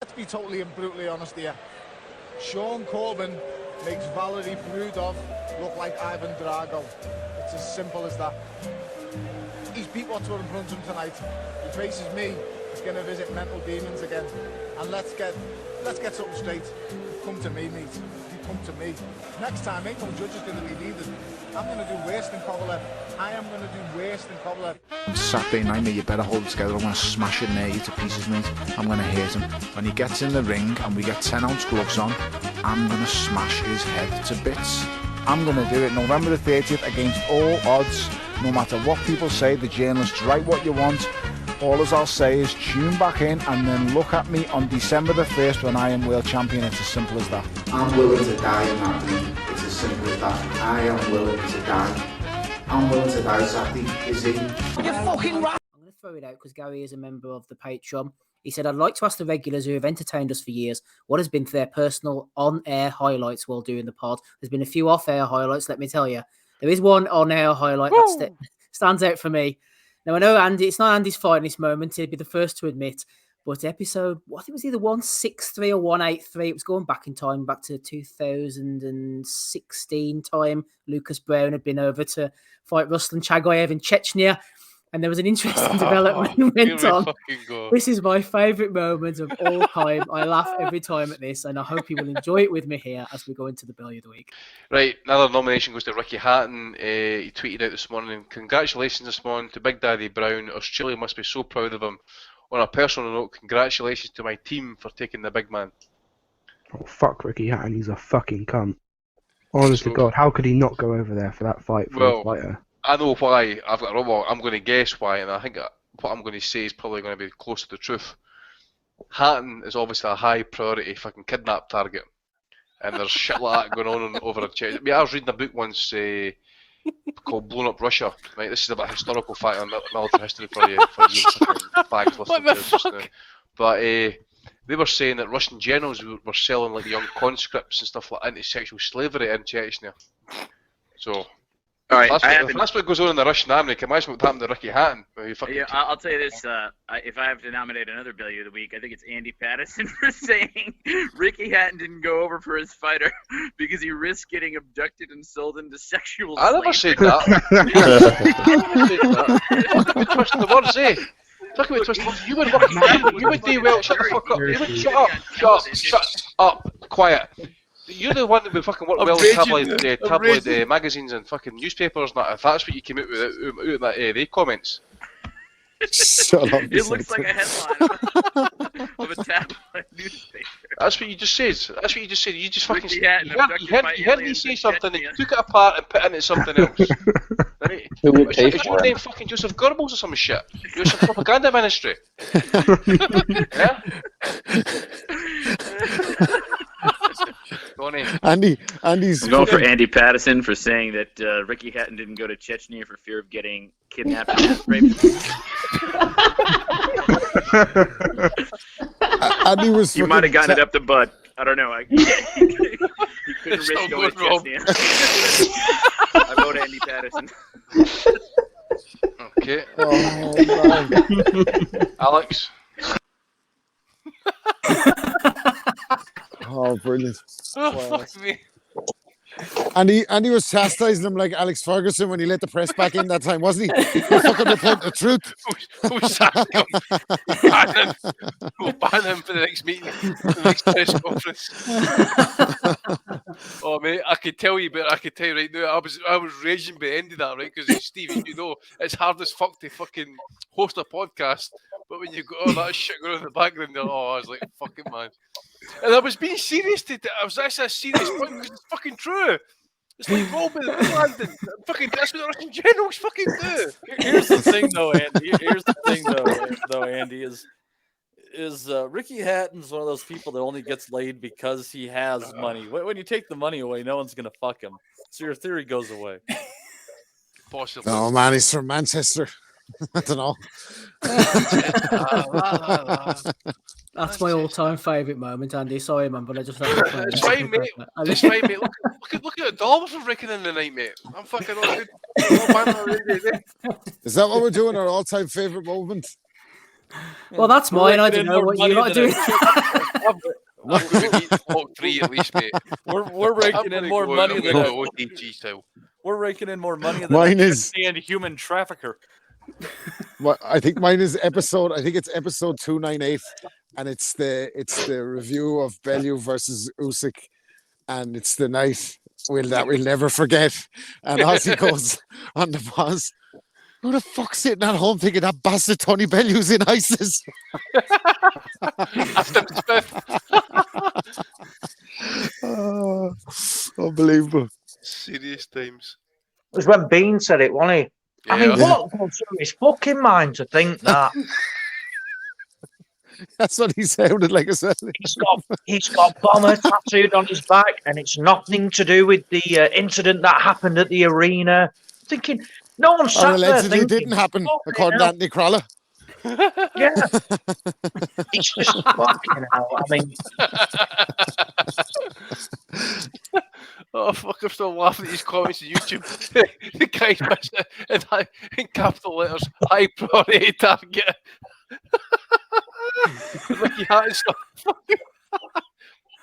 Let's be totally and brutally honest here. Sean Corbin makes Valerie Brudov look like Ivan Drago. It's as simple as that. He's beat what's in front of him tonight. He faces me. He's going to visit mental demons again. And let's get something straight. Come to me, mate. You come to me. Next time, ain't no judge is going to be needed. I'm going to do worse than Kovalev. I am going to do worse than Kovalev. On Saturday night, mate, you better hold it together. I'm going to smash it near you to pieces, mate. I'm going to hit him. When he gets in the ring and we get 10-ounce gloves on, I'm going to smash his head to bits. I'm going to do it November the 30th against all odds. No matter what people say, the journalists write what you want. All as I'll say is tune back in and then look at me on December the 1st when I am world champion. It's as simple as that. I'm willing to die in that ring. It's as simple as that. I am willing to die. I'm willing to die, Zachary. Is he? You're fucking right. I'm going to throw it out because Gary is a member of the Patreon. He said, I'd like to ask the regulars who have entertained us for years what has been their personal on-air highlights while doing the pod. There's been a few off-air highlights, let me tell you. There is one on-air highlight that stands out for me. Now, I know Andy, it's not Andy's finest moment, he'd be the first to admit, but episode, I think it was either 163 or 183, it was going back in time, back to 2016 time. Lucas Brown had been over to fight Ruslan Chagayev in Chechnya, and there was an interesting development went on. This is my favourite moment of all time. I laugh every time at this, and I hope you will enjoy it with me here as we go into the Bellew of the Week. Right, another nomination goes to Ricky Hatton. He tweeted out this morning, congratulations this morning to Big Daddy Brown. Australia must be so proud of him. On a personal note, congratulations to my team for taking the big man. Oh, fuck Ricky Hatton, he's a fucking cunt. Honest to God, how could he not go over there for that fight for a fighter? I know why. I'm going to guess why, and I think what I'm going to say is probably going to be close to the truth. Hatton is obviously a high priority fucking kidnap target, and there's shit like that going on over in Chechnya. I mean, I was reading a book once called "Blown Up Russia." Right, this is a bit of historical fact on military history for you bags listening to this just now. But they were saying that Russian generals were selling like young conscripts and stuff like anti-sexual slavery in Chechnya. So. All right, that's what goes on in the Russian army. Can you imagine what happened to Ricky Hatton? Yeah, I'll tell you this. If I have to nominate another Bellew of the Week, I think it's Andy Patterson for saying Ricky Hatton didn't go over for his fighter because he risked getting abducted and sold into sexual slavery. I never said that. I never said that. Fucking twist the words, eh? Talking about twisting words. You would do well. Shut the fuck up. You would shut up. Quiet. You're the one that would fucking work well in tabloid magazines and fucking newspapers and that. If that's what you came out with out that they comments. Shut up. It looks like a headline of a tabloid newspaper. That's what you just said. That's what you just said. You just fucking you heard me say something and you took it apart and put it into something else. Right? Is your name fucking Joseph Goebbels or some shit? You're some propaganda ministry. Yeah? Andy's I'm going for Andy Patterson for saying that Ricky Hatton didn't go to Chechnya for fear of getting kidnapped and raped. Andy was. You might have gotten it up the butt. I don't know. He couldn't risk going to Chechnya. I vote Andy Patterson. Okay. Oh, Alex. oh, brilliant. Oh, fuck me. Andy was chastising him like Alex Ferguson when he let the press back in that time, wasn't he? He fucking reported the truth. Who's sacking him? We'll ban him for the next meeting, the next press conference. Oh, mate, I could tell you right now, I was raging by the end of that, right? Because, Steve, you know, it's hard as fuck to fucking host a podcast, but when you got all that shit going on in the background, I was like, fucking man. And I was being serious I was actually a serious point because it's fucking true. It's like Robin and Landon. Fucking that's what the Russian generals fucking do. Here's the thing, though, Andy. Here's the thing, though, Andy, is Ricky Hatton's one of those people that only gets laid because he has money. When you take the money away, no one's gonna fuck him. So your theory goes away. Possibly. No, man, he's from Manchester. I don't know. That's my all-time favourite moment, Andy. Sorry, man, but I just have to It's fine, mate. It's fine, mate. Look at the dollars we're raking in the night, mate. I'm fucking all good. Is that what we're doing? Our all-time favourite moment? Well, that's We're mine. I raking don't in know more what you money lot are than a doing. chip. I'm going to need top 3 at least, mate. We're I'm raking going in to more go, money I'm than going to a go OTG style. we're raking in more money than Mine a is- stand human trafficker. Well, I think mine is episode. I think it's episode 298, and it's the review of Bellew versus Usyk, and it's the night that we'll never forget. And Ozzy goes on the pause. Who the fuck's sitting at home thinking that bastard Tony Bellew's in ISIS? After Smith. Oh, unbelievable. Serious times. It was when Bean said it, wasn't he? I mean, Yeah. what goes through his fucking mind to think that That's what he sounded like as well. he's got bomber tattooed on his back, and it's nothing to do with the incident that happened at the arena. Thinking, no one Or sat there allegedly thinking, didn't happen, "Oh, according to Anthony Crawler. yeah, it's just fucking hell. I mean, Oh, fuck, I'm still laughing at these comments on YouTube. The guy's missing in capital letters, high priority target. Ricky Hatton's stuff.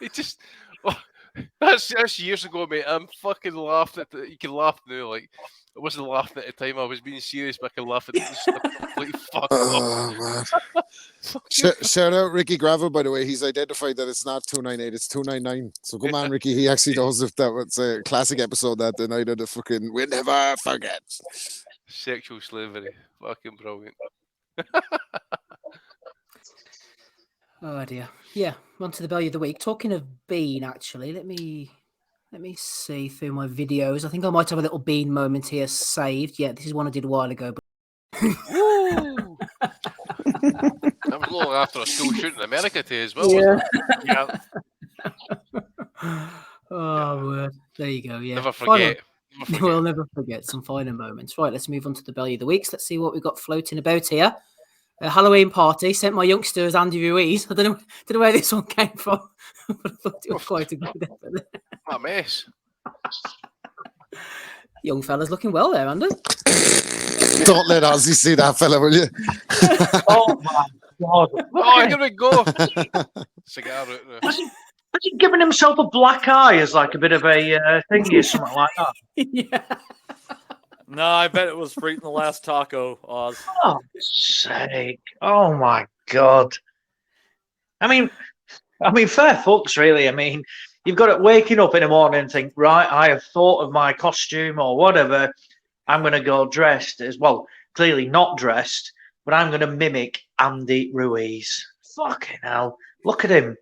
He just... Oh, that's years ago, mate. I'm fucking laughing at you can laugh now, like... I wasn't laughing at the time, I was being serious, but I can laugh at this complete fuck off. Oh, man. Shout out Ricky Gravel, by the way. He's identified that it's not 298, it's 299. So come on, Ricky. He actually knows if that was a classic episode that the night of the fucking we'll never forget. Sexual slavery. Fucking brilliant. Oh dear. Yeah, on to the Bellew of the week. Talking of Bean, actually, let me see through my videos. I think I might have a little Bean moment here saved. Yeah, this is one I did a while ago. But Woo! That was long after a school shooting in America too as well. yeah. Wasn't it? Oh, word. There you go. Yeah. Never Final- forget. Never forget. We'll never forget some final moments. Right, let's move on to the Bellew of the weeks. Let's see what we've got floating about here. A Halloween party sent my youngster as Andy Ruiz. I don't know where this one came from, but I thought it was quite a good effort. What a mess. Young fella's looking well there, Andy. Don't let Ozzy see that fella, will you? oh my god! Oh, here we go. Cigar out there. Has he given himself a black eye as like a bit of a thingy or something like that? Yeah. No, I bet it was for eating the last taco, Oz. Oh, sake! Oh my god! I mean, fair fucks, really. I mean, you've got it waking up in the morning and think, right, I have thought of my costume or whatever. I'm going to go dressed as well. Clearly not dressed, but I'm going to mimic Andy Ruiz. Fucking hell! Look at him.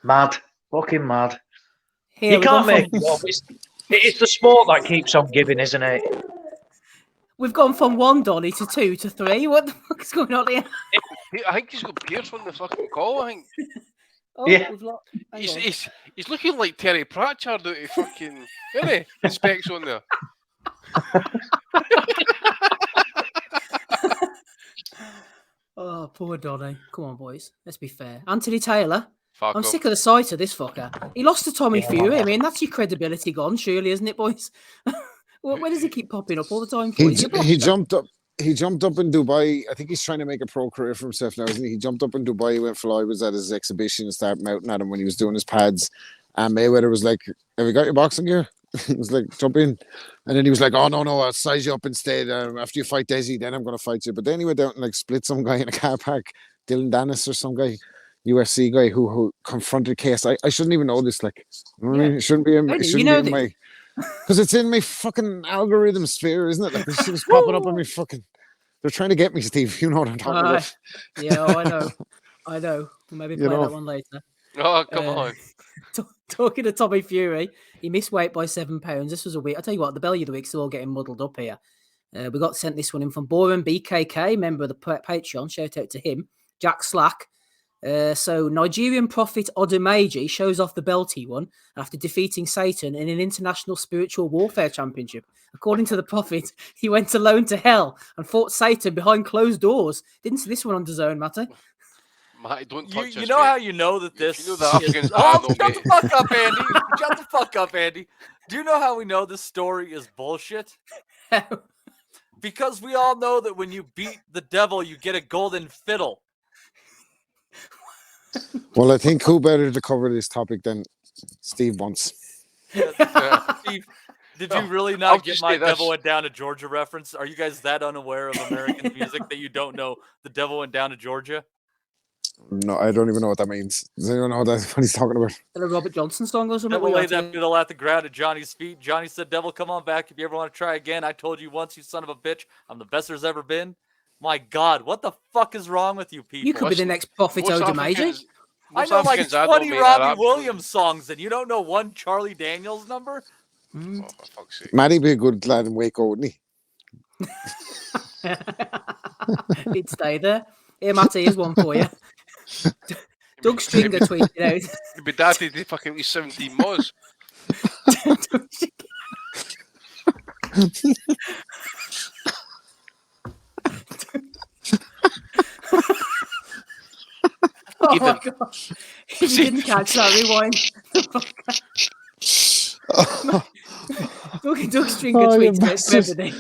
Mad, fucking mad. Here, You we've can't gone make it up. It's the sport that keeps on giving, isn't it? We've gone from 1 Donny to 2 to 3. What the fuck is going on here? I think he's got Pierce on the fucking call. I think Oh, Yeah. hang on. he's looking like Terry Pratchard out of fucking. Isn't he? The specs on there. Oh, poor Donny. Come on, boys. Let's be fair. Anthony Taylor. Fuck I'm him. sick of the sight of this fucker. He lost to Tommy Fury. I mean, that's your credibility gone, surely, isn't it, boys? Where does he keep popping up all the time? For? He jumped up. He jumped up in Dubai. I think he's trying to make a pro career for himself now, isn't he? He jumped up in Dubai. He went fly. Was at his exhibition and started mouting at him when he was doing his pads. And Mayweather was like, "Have you got your boxing gear?" He was like, "Jump in." And then he was like, "Oh no, I'll size you up instead. After you fight Desi, then I'm gonna fight you." But then he went out and like split some guy in a car park, Dylan Dennis or some guy, UFC guy who confronted KS. I shouldn't even know this. Like, you know what I mean? It shouldn't be in, it shouldn't be in my, because it's in my fucking algorithm sphere, isn't it? Like this shit is popping up on me fucking. They're trying to get me, Steve. You know what I'm talking about. Yeah, I know. I know. We'll maybe play that one later. Oh, come on. Talking to Tommy Fury, he missed weight by 7 pounds. This was a week. I'll tell you what, the Bellew of the week's all getting muddled up here. We got sent this one in from Boren BKK, member of the Patreon. Shout out to him. Jack Slack. So Nigerian prophet Odumeji shows off the belt he won after defeating Satan in an international spiritual warfare championship. According to the prophet, he went alone to hell and fought Satan behind closed doors. Didn't see this one on DAZN, Matty. Matty, don't touch You us, know mate. how you know that this You know the Africans is... are, Oh, though, shut mate. the fuck up, Andy. Shut the fuck up, Andy. Do you know how we know this story is bullshit? Because we all know that when you beat the devil, you get a golden fiddle. Well, I think who better to cover this topic than Steve once. Steve, did you really I'll not get just my say this. Devil Went Down to Georgia reference? Are you guys that unaware of American music that you don't know the Devil Went Down to Georgia? No, I don't even know what that means. Does anyone know what he's talking about? Is that a Robert Johnson song or something? Devil laid that fiddle at the ground at Johnny's feet. Johnny said, "Devil, come on back if you ever want to try again. I told you once, you son of a bitch. I'm the best there's ever been." My God, what the fuck is wrong with you people? You could be the next Prophet Odumeji. I know like 20 Robbie Williams songs, and you don't know one Charlie Daniels number? Oh, for fuck's sake. Matty'd be a good lad in Waco, wouldn't he? He'd stay there. Here, Matty, here's one for you. Doug Stringer tweeted out. You'd be daddy to fucking at least 17 mods. Oh my God. If you didn't catch that, rewind. Doug Stringer tweeted out everything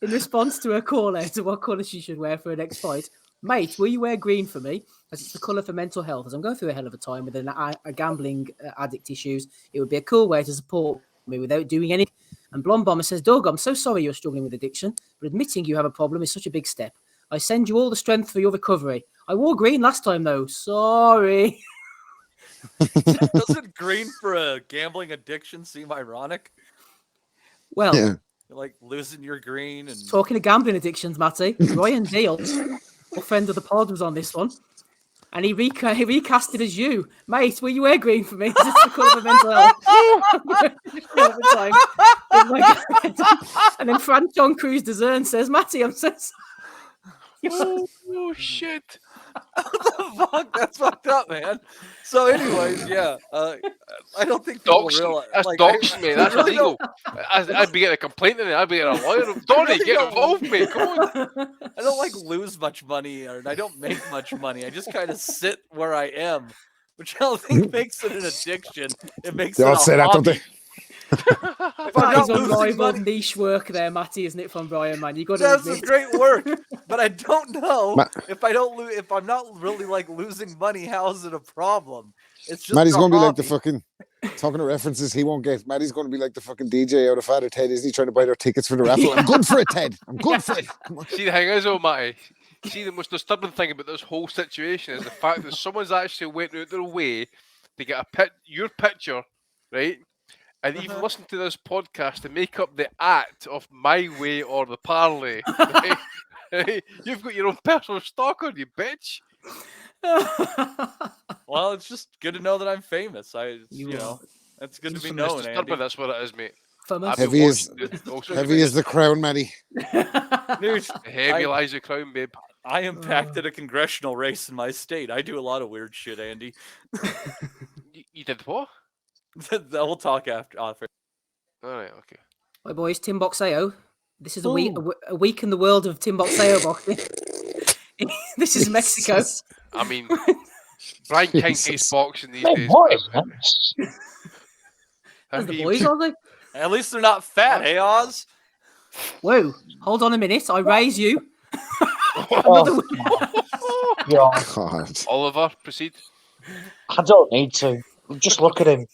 in response to her call out to what colour she should wear for her next fight. Mate, will you wear green for me? As it's the colour for mental health. As I'm going through a hell of a time with a gambling addict issues, it would be a cool way to support me without doing anything. And Blonde Bomber says, Doug, I'm so sorry you're struggling with addiction, but admitting you have a problem is such a big step. I send you all the strength for your recovery. I wore green last time, though. Sorry. Doesn't green for a gambling addiction seem ironic? Well, Yeah. You're like losing your green and talking of gambling addictions, Matty, Ryan Deal, a friend of the pod, was on this one. And he recast it as you. Mate, will you wear green for me? It's the colour of mental health. And then Fran John Cruz Dezern says, Matty, I'm so sorry. Oh shit! what the fuck? That's fucked up, man. So, anyways, yeah, I don't think people realize. That's like, doxing, mate. That's really illegal. I'd be getting a complaint in it. I'd be getting a lawyer. Donnie, get involved, mate. Come on. I don't like lose much money, and I don't make much money. I just kind of sit where I am, which I don't think makes it an addiction. It makes They it all a say that, don't hobby. they? If I'm That is not losing unrivaled money, niche work there, Matty, isn't it, from Brian, man? You got to that's some admit. great work, but I don't know Ma- if I don't if I'm not really like losing money. How is it a problem? It's just Matty's a going to be like the hobby. fucking, talking to references he won't get. Matty's going to be like the fucking DJ out of Father Ted, isn't he, trying to buy their tickets for the raffle? I'm good for it, Ted. I'm good for it. Come on. See, the thing is, though, Matty, see, the most disturbing thing about this whole situation is the fact that someone's actually went out their way to get your picture, right? And even listen to this podcast to make up the act of my way or the parlay. Right? Right? You've got your own personal stalker, you bitch. Well, it's just good to know that I'm famous. You You know, are. that's good to be It's known, disturbing, Andy. that's what it is, mate. Famous. I've been Heavy as- watching the- also Heavy as the crown, Matty. Dude, heavy lies the crown, babe. I impacted a congressional race in my state. I do a lot of weird shit, Andy. You did what? We'll talk after. All right, okay. Hi, boys. Tim Boxeo. This is a week in the world of Tim Boxeo boxing. This is Mexico. I mean, Brian King hates boxing these days. That's the boys, are they? At least they're not fat, hey Oz? Whoa. Hold on a minute. I raise you. Oh, God. God. Oliver, proceed. I don't need to. Just look at him.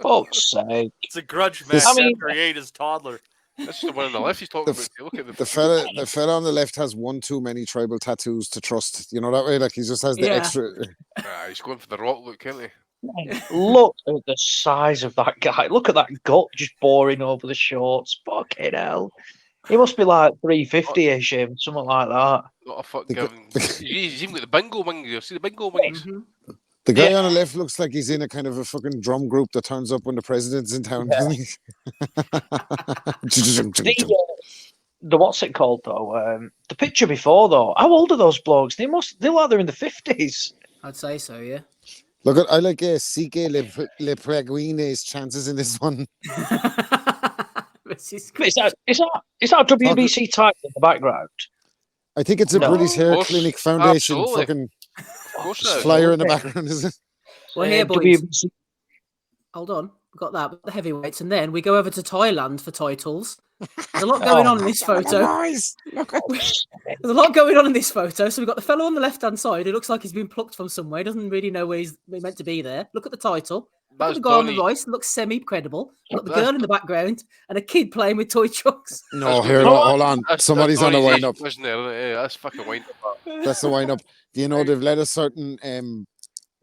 Fuck's sake. It's a grudge match I mean- after he ate his toddler. That's the one on the left he's talking The about. Look at the The fella on the left has one too many tribal tattoos to trust. You know that way? Like he just has the Yeah. extra. He's going for the rock look, can't he? Look at the size of that guy. Look at that gut just boring over the shorts. Fucking hell. He must be like 350-ish, him, something like that. Not a The fucking. gu- He's even got the bingo wings. See the bingo wings? The guy Yeah. on the left looks like he's in a kind of a fucking drum group that turns up when the president's in town, doesn't he? The what's it called though? The picture before though. How old are those blokes? They look like they're in the 50s. I'd say so, yeah. Look at I like CK Le Preguine's chances in this one. This is Is that a WBC title in the background? I think it's a No. British Hair Of course. Clinic Foundation Absolutely. fucking Of course it is. flyer in the background, is it? Well, here, boys. WBC. Hold on. We've got that with the heavyweights, and then we go over to Thailand for titles. There's a lot going on in this photo. Nice. Look at There's a lot going on in this photo. So we've got the fellow on the left-hand side who looks like he's been plucked from somewhere. He doesn't really know where he's meant to be there. Look at the title. Look at the guy on the right. Looks semi-credible. We've got the girl in the background and a kid playing with toy trucks. No, here, hold on. Somebody's on the wind up. That's fucking wind up. That's the wind up. Do you know they've let a certain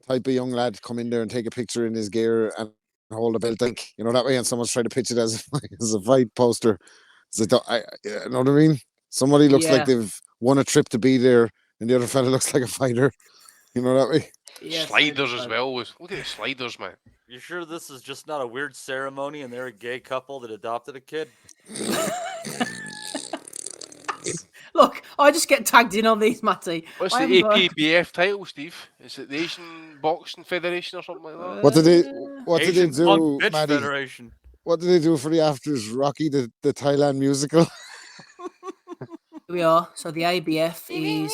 type of young lad come in there and take a picture in his gear and hold a belt, like, you know, that way, and someone's trying to pitch it as a fight poster. You know what I mean? Somebody looks like they've won a trip to be there, and the other fella looks like a fighter. You know that way? Yeah, sliders as well. Look at the sliders, man. You sure this is just not a weird ceremony and they're a gay couple that adopted a kid? Look, I just get tagged in on these, Matty. What's the APBF title, Steve? Is it the Asian Boxing Federation or something like that? What did they do, Matty? Federation. What did they do for the afters? Rocky, the Thailand musical? Here we are. So the ABF is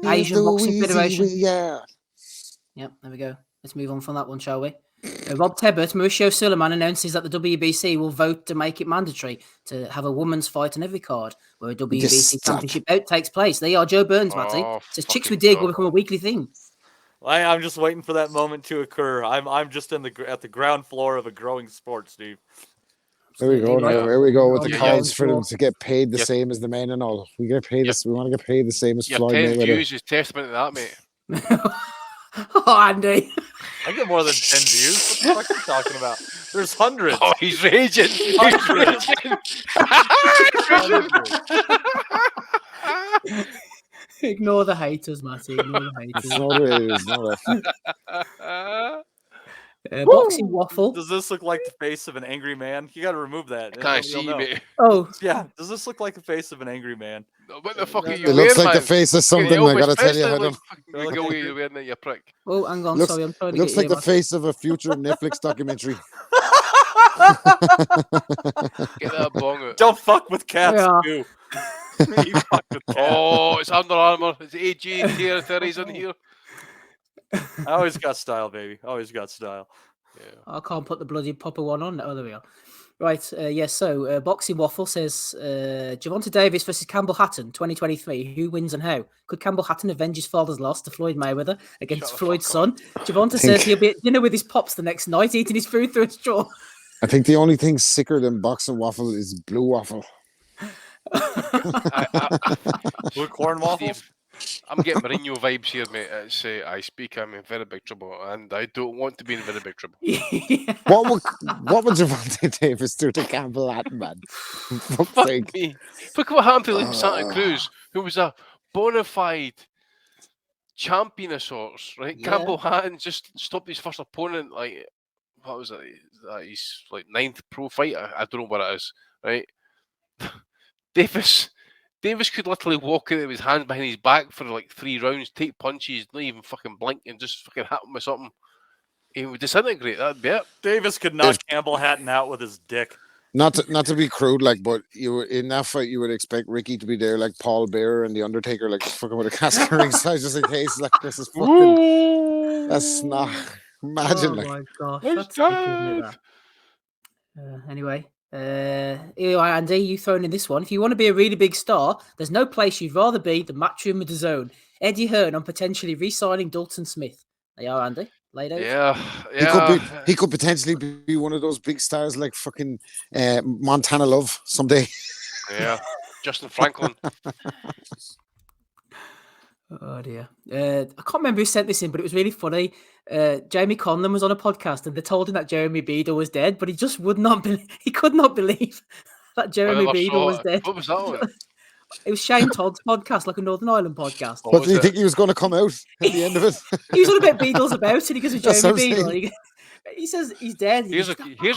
Asian Boxing Federation. Yeah. Yep, there we go. Let's move on from that one, shall we? Rob Tebbert, Mauricio Suleiman announces that the WBC will vote to make it mandatory to have a woman's fight on every card where a WBC championship bout takes place. There you are, Joe Burns, Matty. Says Chicks with Dig will become a weekly thing. I'm just waiting for that moment to occur. I'm just at the ground floor of a growing sport, Steve. There we go. Now, there we go with the calls for them to get paid the same as the men and all. We get paid. We want to get paid the same as Floyd Mayweather. 10 views is testament to that, mate. Oh, Andy. I get more than 10 views. What the fuck are you talking about? There's hundreds. Oh, he's raging. He's raging. Ignore the haters, Matty. Ignore the haters. Boxing waffle. Does this look like the face of an angry man? You got to remove that. Can I see me? Oh, yeah. Does this look like the face of an angry man? What the fuck are you It looks like the face of something. I gotta tell you, Adam. You're wearing it, you prick. Oh, hang on. Sorry, I'm trying to. It looks like the face of a future Netflix documentary. Get that bong out. Don't fuck with cats, too. Oh, it's Under Armour. It's AG territories in here. I always got style, baby. Always got style. Yeah. I can't put the bloody proper one on. Oh, there we are. Right. So Boxing Waffle says Gervonta Davis versus Campbell Hatton 2023. Who wins and how? Could Campbell Hatton avenge his father's loss to Floyd Mayweather against Floyd's son? Gervonta says he'll be at dinner with his pops the next night, eating his food through a straw. I think the only thing sicker than Boxing Waffle is Blue Waffle. Blue corn waffles. I'm getting Mourinho vibes here, mate. It's, I speak, I'm in very big trouble, and I don't want to be in very big trouble. What would Gervonta Davis do to Campbell Hatton, man? Fuck me. Look what happened to Santa Cruz, who was a bona fide champion of sorts, right? Yeah. Campbell Hatton just stopped his first opponent, like, what was it? He's like 9th pro fight. I don't know what it is, right? Davis could literally walk in with his hands behind his back for like 3 rounds, take punches, not even fucking blink, and just fucking hit him with something. He would disintegrate. That'd be it. Davis could knock Campbell Hatton out with his dick. Not to be crude, like, but in that fight you would expect Ricky to be there, like Paul Bearer and the Undertaker, like fucking with a casket ringside, just in case. Like, this is fucking. That's not. Imagine. Oh my gosh, that's ridiculous. Anyway. Andy, you thrown in this one. If you want to be a really big star, there's no place you'd rather be than Matchroom with DAZN. Eddie Hearn on potentially re-signing Dalton Smith. They are, Andy. Laid out. Yeah. He could potentially be one of those big stars like fucking Montana Love someday. Yeah, Justin Franklin. Oh dear. I can't remember who sent this in, but it was really funny. Jamie Conlon was on a podcast and they told him that Jeremy Beadle was dead, but he just would not he could not believe that Jeremy Beadle was dead. What was that one? It was Shane Todd's podcast, like a Northern Ireland podcast. But did you think he was going to come out at the end of it? He was on about Beatles about it because of Jeremy Beadle. He says he's dead. Here's a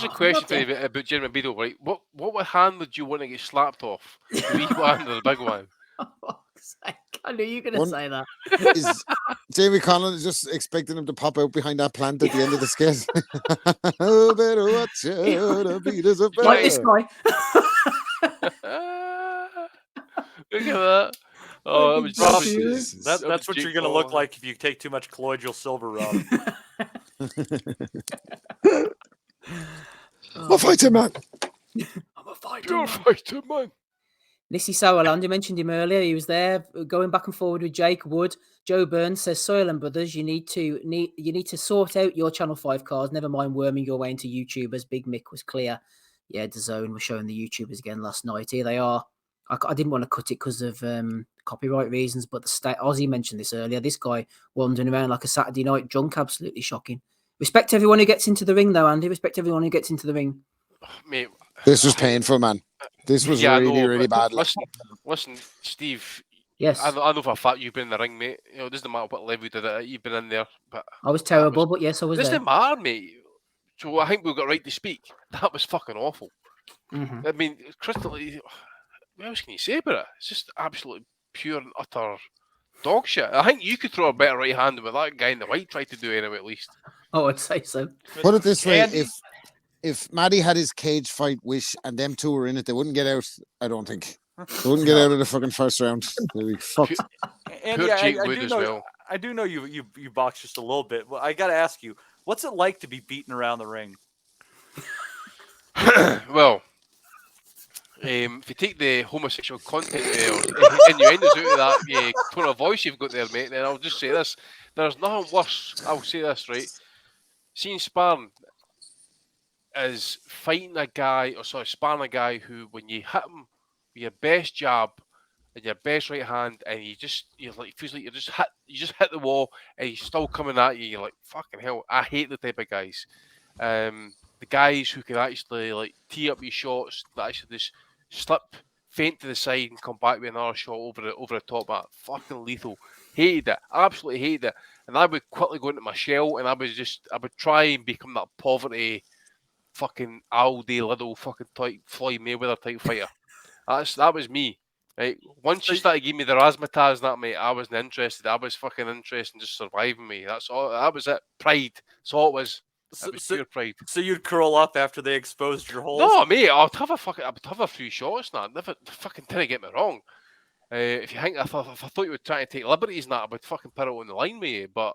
question for you about Jeremy Beadle, right? What hand would you want to get slapped off? The wee one or the big one? I knew you were going to say that. Is Jamie Conlon just expecting him to pop out behind that plant at the end of the sketch? Oh, better watch out. The beat is a better. Like this guy. Look at that. Oh, that was that's what you're going to look like if you take too much colloidal silver, Rob. I'm a fighter, man. I'm a fighter. Pure man. fighter, man. Nissy Sauerland, you mentioned him earlier. He was there going back and forward with Jake Wood. Joe Burns says, Soylent Brothers, you need to sort out your Channel 5 cars. Never mind worming your way into YouTubers. Big Mick was clear. Yeah, DAZN was showing the YouTubers again last night. Here they are. I didn't want to cut it because of copyright reasons, but Ozzy mentioned this earlier. This guy wandering around like a Saturday night drunk, absolutely shocking. Respect everyone who gets into the ring, though, Andy. Respect everyone who gets into the ring. Mate, This was painful, man. This was really bad. Listen, Steve. Yes. I know for a fact you've been in the ring, mate. You know, it doesn't matter what level you did it. You've been in there, but I was terrible, but yes, I was it there. doesn't matter, mate. So I think we've got right to speak. That was fucking awful. Mm-hmm. I mean, crystally, what else can you say about it? It's just absolutely pure and utter dog shit. I think you could throw a better right hand than what that guy in the white tried to do anyway, at least. Oh, I'd say so. Put it this way: Andy? if Maddie had his cage fight wish and them two were in it, they wouldn't get out. I don't think they wouldn't get out of the fucking first round. They'd be fucked. Andy, Pure Jake Wood as well. I do know you box just a little bit. Well, I got to ask you, what's it like to be beaten around the ring? Well, if you take the homosexual content or innuendos out of that tone of voice you've got there, mate, then I'll just say this. There's nothing worse, I'll say this, right? Seeing sparring is sparring a guy who, when you hit him with your best jab and your best right hand, and feels like you just hit the wall, and he's still coming at you. You're like, fucking hell! I hate the type of guys. The guys who can actually like tee up your shots, that actually just slip, feint to the side, and come back with another shot over the top. That fucking lethal. Hated it. Absolutely hated it. And I would quickly go into my shell, and I would try and become that poverty, fucking Aldi little fucking type Floyd Mayweather type fighter. That was me. Right. Once you started giving me the razzmatazz and that, mate, I wasn't interested. I was fucking interested in just surviving me. That's all. That was it. Pride. That's all it was. It was pure pride. So you'd curl up after they exposed your holes? No, mate. I would have a few shots now. Never fucking didn't get me wrong. If you think if I thought you were trying to take liberties, I would fucking put it on the line with you. But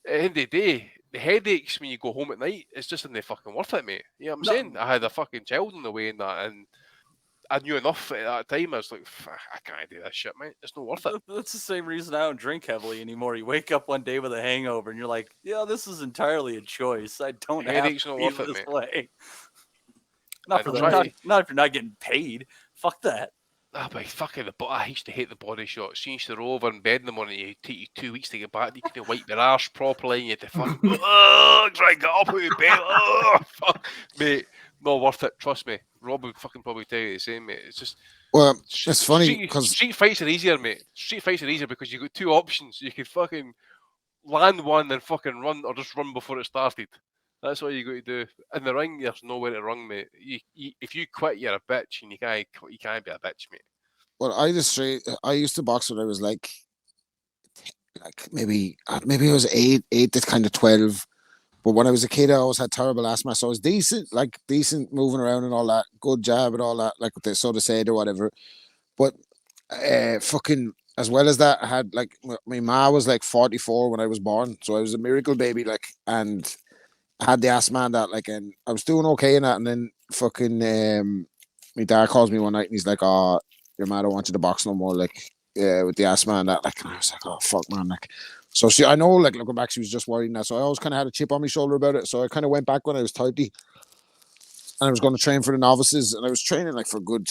at the end of the day, the headaches when you go home at night, it's just not fucking worth it, mate. You know what I'm saying? I had a fucking child in the way and that, and I knew enough at that time. I was like, I can't do this shit, mate. It's not worth it. That's the same reason I don't drink heavily anymore. You wake up one day with a hangover, and you're like, yeah, this is entirely a choice. I don't Headaches have not to worth feel it, this mate. way. Not if you're not getting paid. Fuck that. But fucking I used to hate the body shots. You used to roll over in bed in the morning. It'd take you 2 weeks to get back. You couldn't wipe your arse properly. And you had to fucking try and get up out of bed. Fuck. Mate, not worth it. Trust me. Rob would fucking probably tell you the same, mate. It's just. Well, it's funny because street fights are easier, mate. Street fights are easier because you've got two options. You can fucking land one and fucking run, or just run before it started. That's what you got to do. In the ring, there's nowhere to run, mate. If you quit, you're a bitch, and you can't be a bitch, mate. Well, I used to box when I was like maybe I was 8 to kind of 12. But when I was a kid, I always had terrible asthma, so I was decent moving around and all that, good jab and all that, like what they sort of said or whatever. But fucking as well as that, I had like my ma was like 44 when I was born, so I was a miracle baby, like, and I had the asthma and that, like, and I was doing okay in that, and then fucking my dad calls me one night and he's like, "Oh, your ma don't want you to box no more," like, with the asthma and that, like, and I was like, "Oh fuck, man," like. So I know, like, looking back, she was just worried now. So I always kind of had a chip on my shoulder about it. So I kind of went back when I was 30, and I was going to train for the novices, and I was training like for good,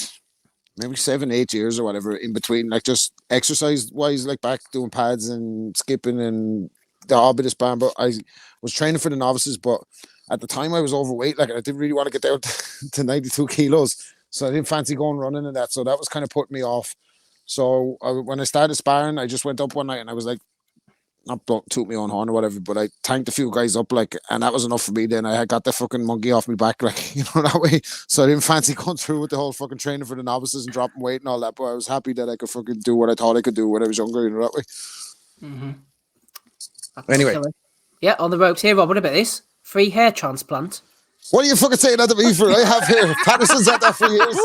maybe 7-8 years or whatever in between, like just exercise wise, like back doing pads and skipping and the odd bit of sparring. But I was training for the novices, but at the time I was overweight, like, and I didn't really want to get down to 92 kilos. So I didn't fancy going running and that. So that was kind of putting me off. So when I started sparring, I just went up one night and I was like, don't toot me on horn or whatever, but I tanked a few guys up, like, and that was enough for me. Then I had got the fucking monkey off my back, like, you know, that way. So I didn't fancy going through with the whole fucking training for the novices and dropping weight and all that. But I was happy that I could fucking do what I thought I could do when I was younger, you know, that way. Mm-hmm. Anyway. Yeah, on the ropes here, Rob. What about this? Free hair transplant. What are you fucking saying that to me for? I have hair. Patterson's had that for years.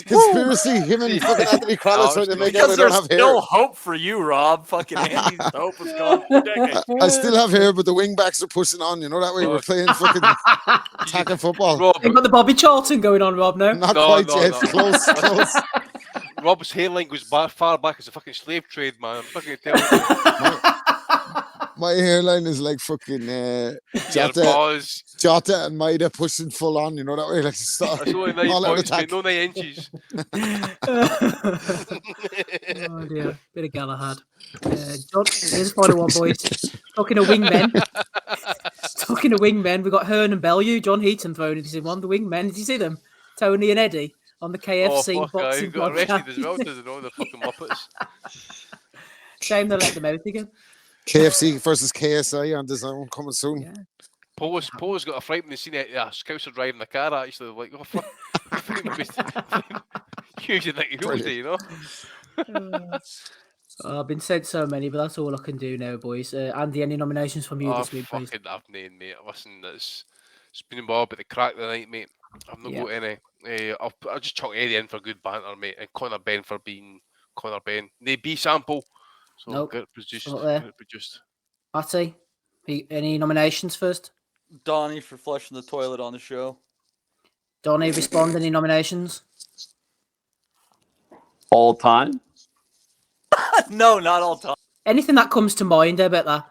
Conspiracy. Him and fucking Anthony Crowley trying to make out I don't have hair. Still hope for you, Rob. Fucking Andy's hope is gone for decades. I still have hair, but the wing backs are pushing on. You know that way we're playing fucking. attacking football. Rob, You've got the Bobby Charlton going on, Rob, now. Not No, quite no, yet. no. Close. Rob's hairline goes far back as a fucking slave trade, man. I'm fucking telling you. My hairline is like fucking Your Jota, balls. Jota and Maida pushing full on. You know that way, like That's only 9 all out points, attack. mate. No 9 inches. Oh dear, bit of Galahad. John, here's the final one, boys. Talking of wingmen. We got Hearn and Bellew. John Heaton thrown into one. The wingmen. Did you see them? Tony and Eddie on the KFC Oh, fuck, boxing he got arrested podcast. as well, doesn't know the fucking Muppets. Shame they let them out again. KFC versus KSI on design coming soon. Yeah. Paul's got a fright when they seen it. Yeah, Scouser driving the car. Actually, like, oh fuck, usually think he knows it, you know. I've been sent so many, but that's all I can do now, boys. Andy, any nominations from you Oh, this week, please? fucking I've named, mate. Listen, it's been involved at the crack of the night, mate. I've not got any. I'll just chuck Eddie in for good banter, mate, and Connor Ben for being Connor Ben. The B sample. So Nope. get it produced. Not there. Get it produced. Matty, any nominations first? Donnie for flushing the toilet on the show. Donnie, respond. Any nominations? All time? No, not all time. Anything that comes to mind about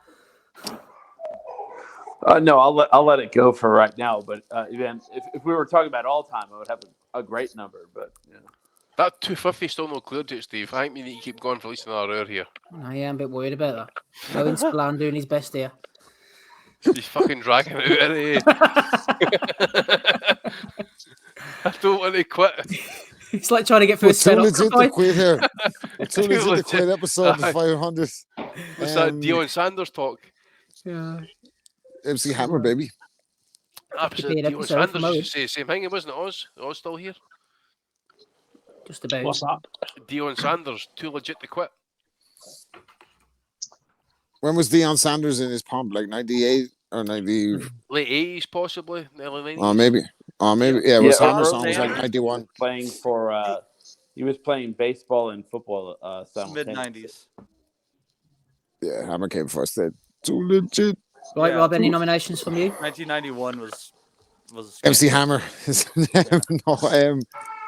that? No, I'll let it go for right now. But if we were talking about all time, I would have a great number. But yeah. That 250 still not cleared yet, Steve. I think we need to keep going for at least another hour here. I am a bit worried about that. Going Spillane doing his best here. He's fucking dragging it out of here. I don't want to quit. It's like trying to get through We're a set too up legit to quit here. We're too Too legit to legit. quit episode Aye. 500. What's that Dion Sanders talk? Yeah. MC Hammer, baby. Absolutely. an Dion episode Sanders from used to say the same thing, wasn't it? Oz still here? Just about. What's that? Dion Sanders, too legit to quit. When was Deion Sanders in his pomp? Like 98 or 90? Late 80s, possibly. Early 90s. Maybe. Yeah, it was Yeah, Hammer early song was like 90s. 91. Playing for he was playing baseball and football Mid simultaneously. 90s. Yeah, Hammer came first. Then too legit. Right, Yeah. Rob, any nominations from you? 1991 was MC Hammer. No,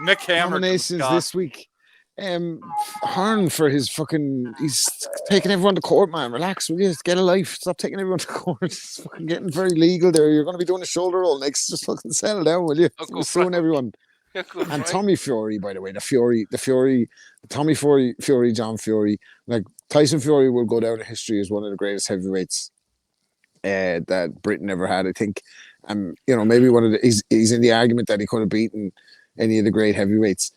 Mick Hammer. nominations Scott. this week. Hearn for his fucking. He's taking everyone to court, man. Relax, will you? Get a life. Stop taking everyone to court. It's fucking getting very legal there. You're going to be doing a shoulder roll next. Just fucking settle down, will you? Uncle You're suing Frank. everyone. And Tommy Fury, by the way, Tommy Fury, John Fury, like Tyson Fury will go down in history as one of the greatest heavyweights that Britain ever had. I think, maybe one of the he's in the argument that he could have beaten any of the great heavyweights.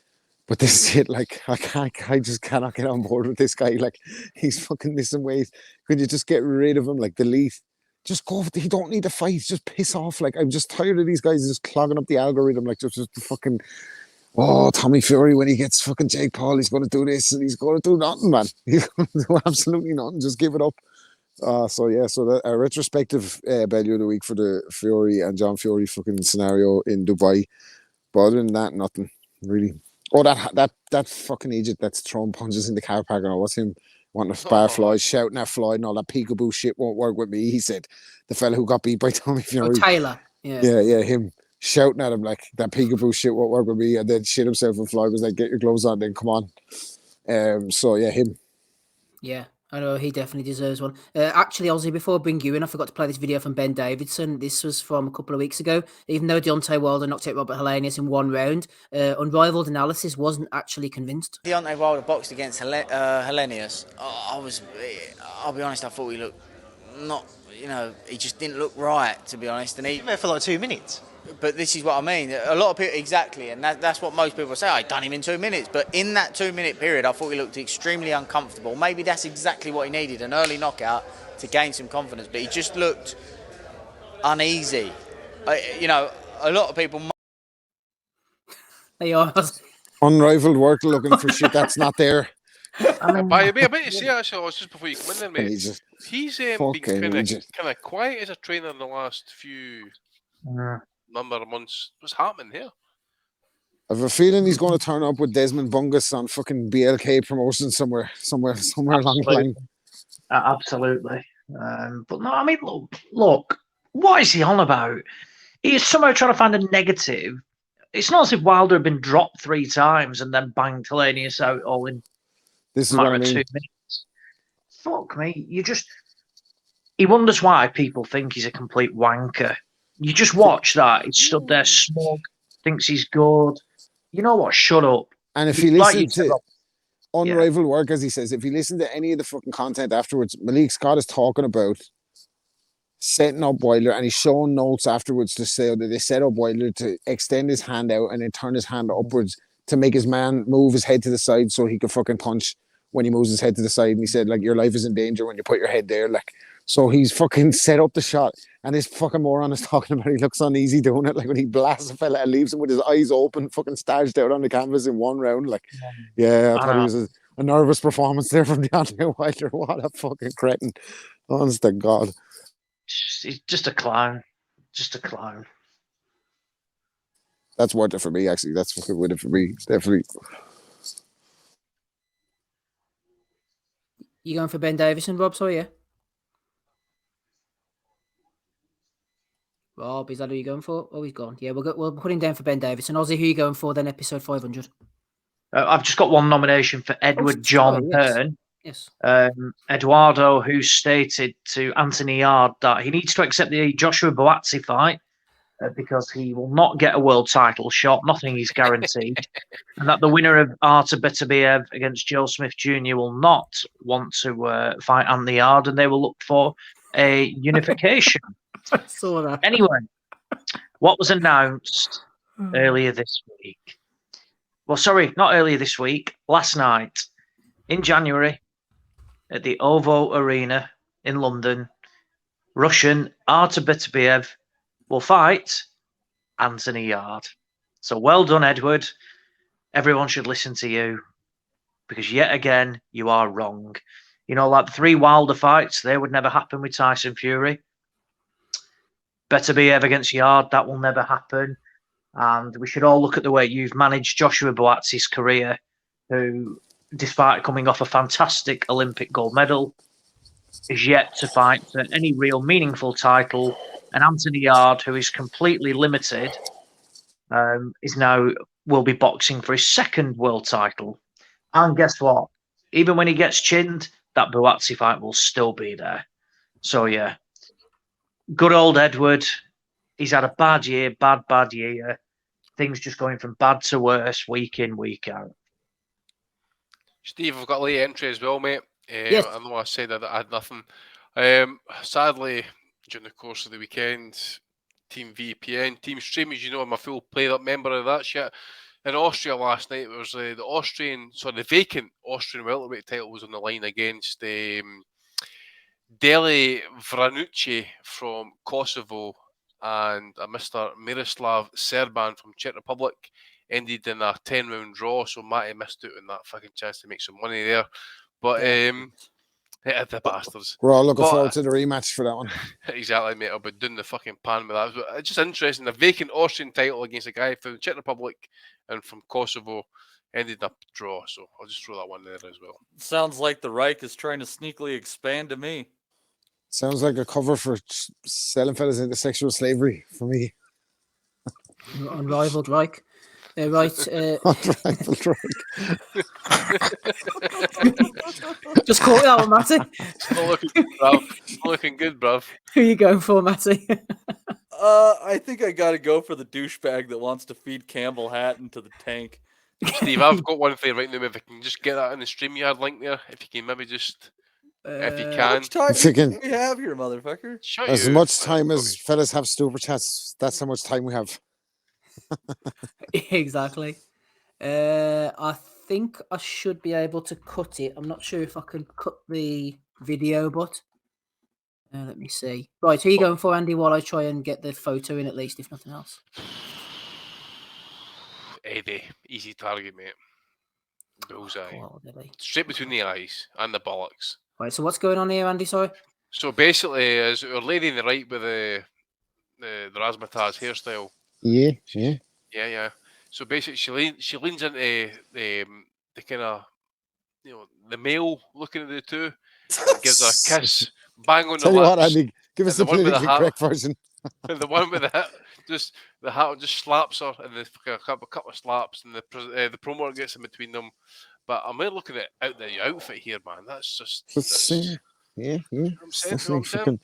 But this shit, like, I just cannot get on board with this guy. Like, he's fucking missing weight. Could you just get rid of him? Like, delete. Just go. He don't need to fight. Just piss off. Like, I'm just tired of these guys just clogging up the algorithm. Like, just fucking. Oh, Tommy Fury, when he gets fucking Jake Paul, he's going to do this and he's going to do nothing, man. He's going to do absolutely nothing. Just give it up. So that a retrospective Bellew of the week for the Fury and John Fury fucking scenario in Dubai. But other than that, nothing really. Oh, that fucking idiot that's throwing punches in the car park. And what's him wanting to spar Floyd, shouting at Floyd and all that peekaboo shit won't work with me. He said the fella who got beat by Tommy Fury. Oh, Taylor. Yeah. Yeah, him shouting at him like that peekaboo shit won't work with me, and then shit himself. And Floyd was like, "Get your gloves on, then come on." So yeah, him. Yeah, I know he definitely deserves one. Actually, Ozzy, before I bring you in, I forgot to play this video from Ben Davidson. This was from a couple of weeks ago. Even though Deontay Wilder knocked out Robert Helenius in one round, Unrivaled Analysis wasn't actually convinced. Deontay Wilder boxed against Helenius. I'll be honest, I thought he looked not, he just didn't look right, to be honest. And he there for like 2 minutes. But this is what I mean. A lot of people, exactly, and that's what most people say. I done him in 2 minutes. But in that 2 minute period, I thought he looked extremely uncomfortable. Maybe that's exactly what he needed, an early knockout to gain some confidence. But he just looked uneasy. A lot of people. There you are. Unrivaled work looking for shit that's not there. I bet you see actually, just before you come in there, mate. He's been Fucking kind idiot. of quiet as a trainer in the last few number of months. What's happening here? I have a feeling he's going to turn up with Desmond Bungus on fucking BLK promotion somewhere along the line. Absolutely. But no, I mean, look, what is he on about? He's somehow trying to find a negative. It's not as if Wilder had been dropped 3 times and then banged Hellenius out all in This a is matter what I of 2 mean. minutes. Fuck me. He wonders why people think he's a complete wanker. You just watch that. He's stood there smug, thinks he's good. You know what? Shut up. And if you Like you listen said, to Rob, unrivaled work, as he says, if you listen to any of the fucking content afterwards, Malik Scott is talking about setting up Wilder, and he's showing notes afterwards to say that they set up Wilder to extend his hand out and then turn his hand upwards to make his man move his head to the side so he could fucking punch when he moves his head to the side. And he said, like, your life is in danger when you put your head there. Like, so he's fucking set up the shot, and this fucking moron is talking about he looks uneasy doing it. Like when he blasts a fella and leaves him with his eyes open, fucking stashed out on the canvas in one round. Like, yeah, I thought he was a nervous performance there from Deontay Wilder. What a fucking cretin. Honest to God. He's just a clown. Just a clown. That's worth it for me, actually. That's fucking worth it for me. Definitely. You going for Ben Davison, Rob? Sorry, yeah. Rob, is that who you're going for? Oh, he's gone. Yeah, we'll put him down for Ben Davison. Ozzy, who are you going for then, episode 500? I've just got one nomination for Edward John Hearn. Yes. Eduardo, who stated to Anthony Yard that he needs to accept the Joshua Buatsi fight because he will not get a world title shot. Nothing is guaranteed. And that the winner of Artur Beterbiev against Joe Smith Jr. will not want to fight Anthony Yard, and they will look for a unification. I saw that. Anyway, what was announced earlier this week? Well, sorry, not earlier this week. Last night, in January, at the OVO Arena in London, Russian Artur Beterbiev will fight Anthony Yard. So well done, Edward. Everyone should listen to you because yet again, you are wrong. You know, like the 3 Wilder fights, they would never happen with Tyson Fury. Beterbiev against Yard, that will never happen. And we should all look at the way you've managed Joshua Buatsi's career, who, despite coming off a fantastic Olympic gold medal, is yet to fight for any real meaningful title. And Anthony Yard, who is completely limited, will be boxing for his 2nd world title. And guess what? Even when he gets chinned, that Buatsi fight will still be there. So yeah, good old Edward. He's had a bad year, bad year. Things just going from bad to worse week in, week out. Steve, I've got a late entry as well, mate. Yes. I know I said that I had nothing. Sadly, during the course of the weekend, Team VPN, Team Stream, as you know, I'm a full played-up member of that shit. In Austria last night, it was the vacant Austrian welterweight title was on the line against Deli Vranucci from Kosovo and a Mr. Miroslav Serban from Czech Republic. Ended in a 10-round draw, so Matty missed out on that fucking chance to make some money there. But the bastards. We're all looking forward to the rematch for that one. Exactly, mate. I'll be doing the fucking pan with that. But it's just interesting. A vacant Austrian title against a guy from the Czech Republic and from Kosovo ended up draw. So I'll just throw that one there as well. Sounds like the Reich is trying to sneakily expand to me. Sounds like a cover for selling fellas into sexual slavery for me. Unrivaled Reich. Right. Unrivaled Reich. Just caught that one, Matty. It's not looking good, bruv. It's not looking good, bruv. Who are you going for, Matty? I think I got to go for the douchebag that wants to feed Campbell Hatton to the tank. Steve, I've got one for you right now. If I can just get that in the StreamYard link there, if you can maybe just, if you can. How much time do we have here, motherfucker? As much time as fellas have super chats, that's how much time we have. Exactly. I think I should be able to cut it. I'm not sure if I can cut the video, but let me see. Right, who are you going for, Andy, while I try and get the photo in at least, if nothing else? Eddie, easy target, mate. Bullseye. Oh, straight between the eyes and the bollocks. Right, so what's going on here, Andy? Sorry. So basically, as our lady in the right with the razzmatazz hairstyle. Yeah. So basically, she leans into the kind of, the male looking at the two, and gives her a kiss, bang on the lips. Tell you what, Andy, give us the politically correct version. The one with the hat, just the hat just slaps her, and a couple of slaps, and the promoter gets in between them. But I'm really looking at the outfit here, man. That's just Yeah. I'm It's saying, definitely I'm saying. fucking.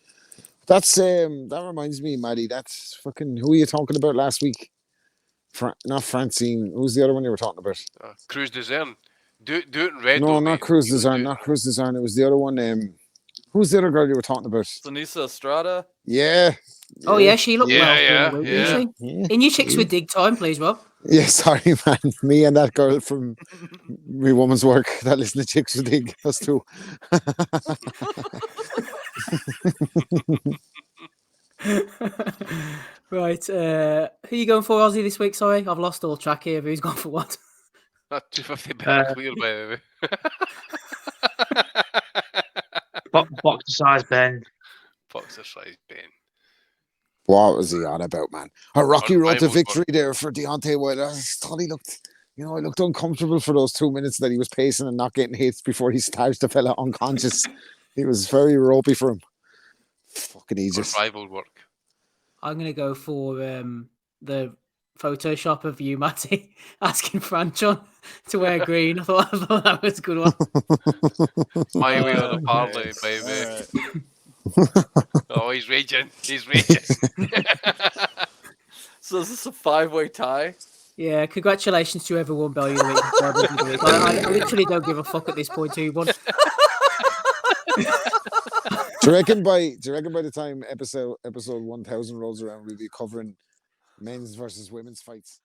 That's that reminds me, Maddie. That's fucking who were you talking about last week? Not Francine. Who's the other one you were talking about? Cruz Desern. Do it in red, No, though, not mate. Cruz You would Desarn. do- Not Cruz Desarn. It was the other one. Who's the other girl you were talking about? Sinisa Estrada. Yeah. Oh yeah, she looked well during the Yeah, week, yeah. didn't she? Yeah. In your chicks with dig time, please, Rob. Yeah, sorry, man. Me and that girl from Me Woman's Work that listen to Chicks with Dig. Us two. Right, who are you going for, Ozzy, this week? Sorry, I've lost all track here. Who's gone for what? That 250 better clear, by the way. Boxer size Ben. Boxer size Ben. What was he on about, man? A rocky road to Unrivaled victory there for Deontay Wilder. I just thought he looked, he looked uncomfortable for those 2 minutes that he was pacing and not getting hits before he started the fella unconscious. He was very ropey for him. Fucking Egypt. Unrivaled work. I'm going to go for the Photoshop of you, Matty, asking Franchon to wear green. I thought that was a good one. My way or the parlay, baby. Oh, he's raging. He's raging. So is this a 5-way tie? Yeah, congratulations to whoever won Bellew the week. I literally don't give a fuck at this point who won. Do you reckon by the time episode 1000 rolls around, we'll be covering men's versus women's fights?